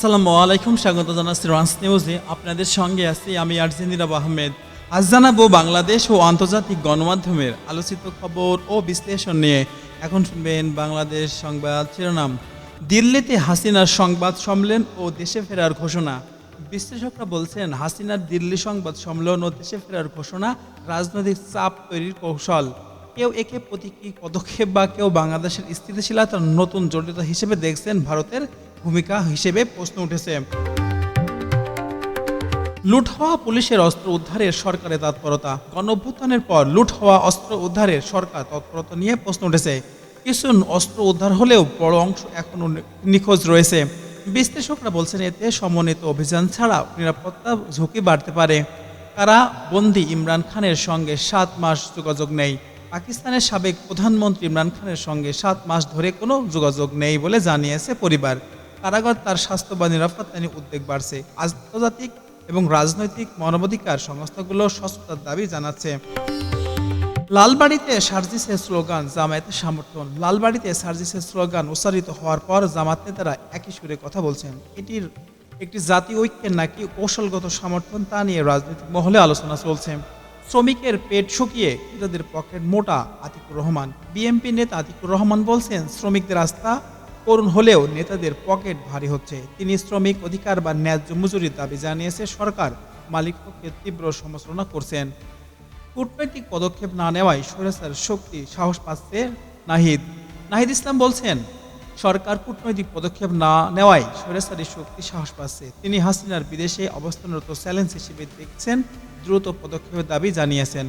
আসসালামু আলাইকুম, স্বাগত জানাচ্ছি রান্স নিউজে। আপনাদের সঙ্গে আছি আমি আরজে নীরব আহমেদ। আজ জানাবো বাংলাদেশ ও আন্তর্জাতিক গণমাধ্যমের আলোচিত খবর ও বিশ্লেষণ নিয়ে। এখন শুনবেন বাংলাদেশ সংবাদ শিরোনাম। দিল্লিতে হাসিনার সংবাদ সম্মেলন ও দেশে ফেরার ঘোষণা। বিশ্লেষকরা বলছেন, হাসিনার দিল্লি সংবাদ সম্মেলন ও দেশে ফেরার ঘোষণা রাজনৈতিক চাপ তৈরির কৌশল। কেউ একে প্রতীকী পদক্ষেপ বা কেউ বাংলাদেশের স্থিতিশীলতার নতুন জটিলতা হিসেবে দেখছেন। ভারতের ভূমিকা হিসেবে প্রশ্ন উঠেছে। লুট হওয়া পুলিশের অস্ত্র উদ্ধারের সরকারের তৎপরতা। গণঅভ্যুত্থানের পর লুট হওয়া অস্ত্র উদ্ধারের সরকার তৎপরতা নিয়ে প্রশ্ন উঠেছে। কিছু অস্ত্র উদ্ধার হলেও বড় অংশ এখনও নিখোঁজ রয়েছে। বিশ্লেষকরা বলছেন, এতে সমন্বিত অভিযান ছাড়া নিরাপত্তা ঝুঁকি বাড়তে পারে। কারা বন্দী ইমরান খানের সঙ্গে 7 মাস যোগাযোগ নেই। পাকিস্তানের সাবেক প্রধানমন্ত্রী ইমরান খানের সঙ্গে 7 মাস ধরে কোনো যোগাযোগ নেই বলে জানিয়েছে পরিবার। কারাগার তার স্বাস্থ্য বা নিরাপত্তা নিয়ে উদ্বেগ বাড়ছে। আন্তর্জাতিক এবং রাজনৈতিক মানবাধিকার সংস্থাগুলো স্বচ্ছতার দাবি জানাচ্ছে। লালবাড়ীতে সার্জিসের স্লোগান, জামায়াতের সমর্থন। লালবাড়ীতে সার্জিসের স্লোগান উচ্চারিত হওয়ার পর জামাত নেতারা একই সুরে কথা বলছেন। এটির একটি জাতীয় ঐক্যের নাকি কৌশলগত সমর্থন, তা নিয়ে রাজনৈতিক মহলে আলোচনা চলছে। শ্রমিকের পেট শুকিয়ে ক্রেতাদের পকেট মোটা, আতিকুর রহমান। বিএনপি নেতা আতিকুর রহমান বলছেন, শ্রমিকদের আস্থা করুণ হলেও নেতাদের পকেট ভারী হচ্ছে। তিনি শ্রমিক অধিকার বা ন্যায্য মজুরির দাবি জানিয়েছে সরকার। মালিকপক্ষের তীব্র সমালোচনা করছেন। কূটনৈতিক পদক্ষেপ না নেওয়ায় স্বৈরাচার শক্তি সাহস পাচ্ছে। নাহিদ ইসলাম বলছেন, সরকার কূটনৈতিক পদক্ষেপ না নেওয়ায় স্বৈরাচারী শক্তি সাহস পাচ্ছে। তিনি হাসিনার বিদেশে অবস্থানরত চ্যালেঞ্জ হিসেবে দেখছেন, দ্রুত পদক্ষেপের দাবি জানিয়েছেন।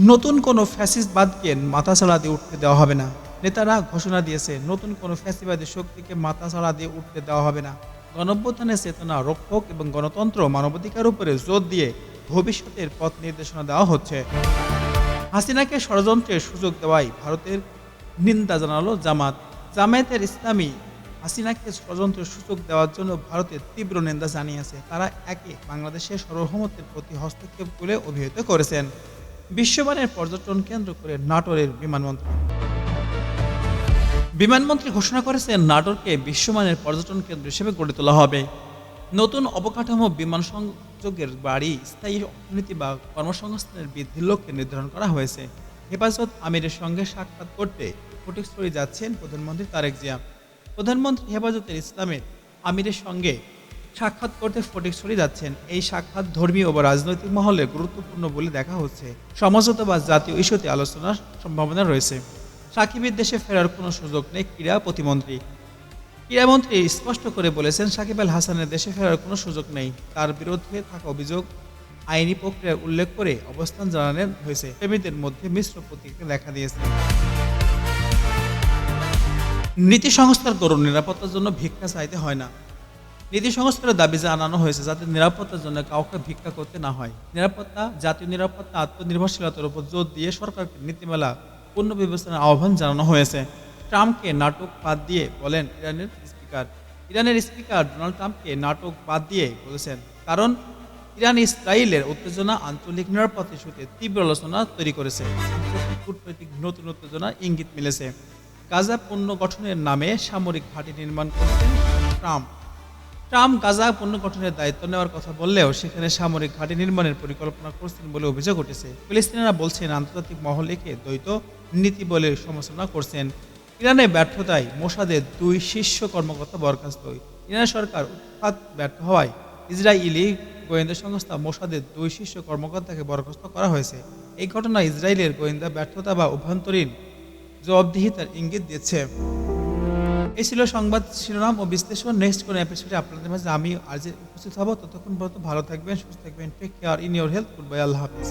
নতুন কোনো ফ্যাসিস্টবাদকে মাথাচাড়া দিয়ে উঠতে দেওয়া হবে না। নেতারা ঘোষণা দিয়েছে, নতুন কোনো ফ্যাসিবাদী শক্তিকে মাথাচাড়া দিয়ে উঠতে দেওয়া হবে না। গণঅভ্যুত্থানের চেতনা রক্ষক এবং গণতন্ত্র মানবাধিকার উপরে জোর দিয়ে ভবিষ্যতের পথ নির্দেশনা দেওয়া হচ্ছে। হাসিনাকে ষড়যন্ত্রের সুযোগ দেওয়ায় ভারতের নিন্দা জানালো জামাত। জামায়াতের ইসলামী হাসিনাকে ষড়যন্ত্রের সুযোগ দেওয়ার জন্য ভারতের তীব্র নিন্দা জানিয়েছে। তারা একে বাংলাদেশের সার্বভৌমত্বের প্রতি হস্তক্ষেপ বলে অভিহিত করেছেন। বিশ্বমানের পর্যটন কেন্দ্র করে নাটোরের বিমানমন্ত্রী ঘোষণা করেছেন, নাটোরকে বিশ্বমানের পর্যটন কেন্দ্র হিসেবে গড়ে তোলা হবে। নতুন অবকাঠামো, বিমান সংযোগের বাড়ি, স্থায়ী অর্থনীতি বা কর্মসংস্থানের বৃদ্ধির লক্ষ্যে নির্ধারণ করা হয়েছে। হেফাজত আমিরের সঙ্গে সাক্ষাৎ করতে ফটিকছড়ি যাচ্ছেন প্রধানমন্ত্রী তারেক জিয়া। প্রধানমন্ত্রী হেফাজতের ইসলামের আমিরের সঙ্গে সাক্ষাৎ করতে ফটিকছড়ি যাচ্ছেন। এই সাক্ষাৎ ধর্মীয় বা রাজনৈতিক মহলে গুরুত্বপূর্ণ বলে দেখা হচ্ছে। সমঝোতা বা জাতীয় ইস্যুতে আলোচনার সম্ভাবনা রয়েছে। সাকিবের দেশে ফেরার কোনো সুযোগ নেই। ক্রীড়ামন্ত্রী স্পষ্ট করে বলেছেন, সাকিব আল হাসানের দেশে ফেরার কোনো সুযোগ নেই। তার বিরুদ্ধে থাকা অভিযোগ আইনি প্রক্রিয়ার উল্লেখ করে অবস্থান জানানো হয়েছে। প্রেমীদের মধ্যে মিশ্র প্রতিক্রিয়া দেখা দিয়েছে। নীতি সংস্কার করুন, নিরাপত্তার জন্য ভিক্ষা চাইতে হয় না। নীতি সংস্কারের দাবি জানানো হয়েছে, যাতে নিরাপত্তার জন্য কাউকে ভিক্ষা করতে না হয়। নিরাপত্তা, জাতীয় নিরাপত্তা, আত্মনির্ভরশীলতার উপর জোর দিয়ে সরকারকে নীতিমালা পুনর্বিবেচনার আহ্বান জানানো হয়েছে। ট্রাম্পকে নাটক বাদ দিয়ে বলেন ইরানের স্পিকার ডোনাল্ড ট্রাম্পকে নাটক বাদ দিয়ে বলেছেন, কারণ ইরান ইসরায়েলের উত্তেজনা আঞ্চলিক নিরাপত্তা ইস্যুতে তীব্র আলোচনা তৈরি করেছে। কূটনৈতিক নতুন উত্তেজনার ইঙ্গিত মিলেছে। গাজা পুনর্গঠনের নামে সামরিক ঘাঁটি নির্মাণ করছেন ট্রাম্প গাজা পুনর্গঠনের দায়িত্ব নেওয়ার কথা বললেও সেখানে সামরিক ঘাঁটি নির্মাণের পরিকল্পনা করছেন বলে অভিযোগ উঠেছে। ফিলিস্তিনিরা বলছেন, আন্তর্জাতিক মহল একে দ্বৈত নীতি বলে সমালোচনা করছেন। ইরানের ব্যর্থতায় মোসাদের 2 শীর্ষ কর্মকর্তা বরখাস্ত। ইরানের সরকার উৎখাত ব্যর্থ হওয়ায় ইসরায়েলি গোয়েন্দা সংস্থা মোসাদের 2 শীর্ষ কর্মকর্তাকে বরখাস্ত করা হয়েছে। এই ঘটনা ইসরায়েলের গোয়েন্দা ব্যর্থতা বা অভ্যন্তরীণ জবাবদিহিতার ইঙ্গিত দিচ্ছে। এই ছিল সংবাদ শিরোনাম ও বিশ্লেষণ। নেক্সট কোন এপিসোডে আপনাদের মাঝে আমি আজ উপস্থিত হব। ততক্ষণ পর্যন্ত ভালো থাকবেন, সুস্থ থাকবেন। Take care, in your health. Good bye, আল্লাহ হাফিজ।